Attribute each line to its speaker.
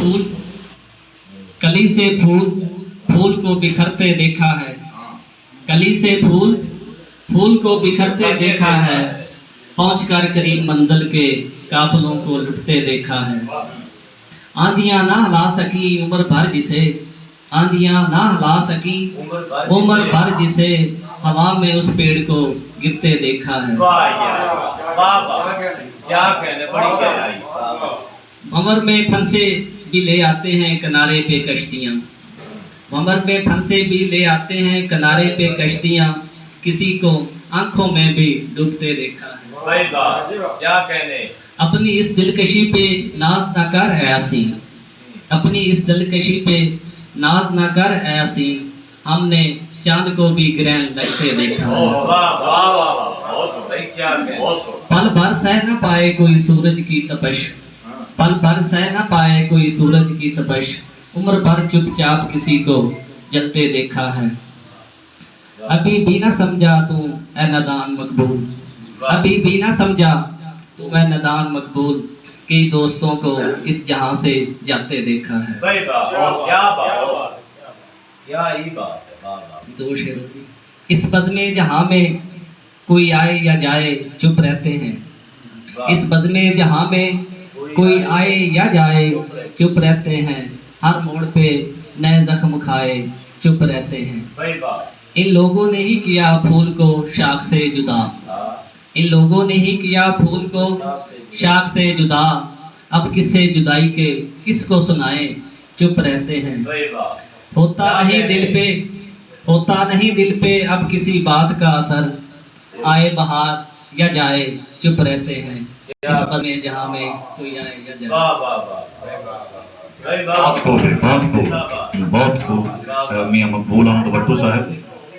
Speaker 1: फूल कली से फूल फूल को बिखरते देखा है, कली से फूल फूल को बिखरते देखा है, पहुंचकर करीब मंजिल के काफिलों को लुटते देखा है। आंधियां ना हिला सकी उम्र भर जिसे, आंधियां ना हिला सकी उम्र भर जिसे, हवा में उस पेड़ को गिरते देखा है। भंवर में फंसे भी ले आते हैं किनारे पे कश्तियाँ, भंवर में फंसे भी ले आते हैं किनारे पे कश्तियाँ, किसी को आंखों में भी डूबते देखा है।
Speaker 2: क्या कहने,
Speaker 1: अपनी इस दिलकशी पे नाज न कर ऐसी, अपनी इस दिलकशी पे नाज न कर ऐसी, हमने चांद को भी ग्रहण लगते देखा है। पल भर सह न पाए कोई सूरज की तपश, पल भर सह न पाए कोई सूरज की तपश, उम्र भर चुपचाप किसी को जलते देखा है। अभी भी न समझा तू ऐ नादान मकबूल, अभी भी न समझा तू ऐ नादान मकबूल, कई दोस्तों को इस जहां से जाते देखा है। दो शेरों की। इस बज़्म जहां में कोई आए या जाए चुप रहते हैं, इस बज़्म जहां में कोई आए या जाए चुप रहते हैं, हर मोड़ पे नए जख्म खाए चुप रहते हैं। इन लोगों ने ही किया फूल को शाख से जुदा, इन लोगों ने ही किया फूल को शाख से जुदा, अब किससे जुदाई के किसको सुनाए चुप रहते हैं। होता नहीं दिल पे, होता नहीं दिल पे अब किसी बात का असर, आए बहार या जाए चुप रहते हैं, इस बज़्म जहां में कोई आए या जाए।
Speaker 3: बहुत खूब, बहुत खूब, बहुत खूब। मियां मकबूल अहमद भट्टू साहब।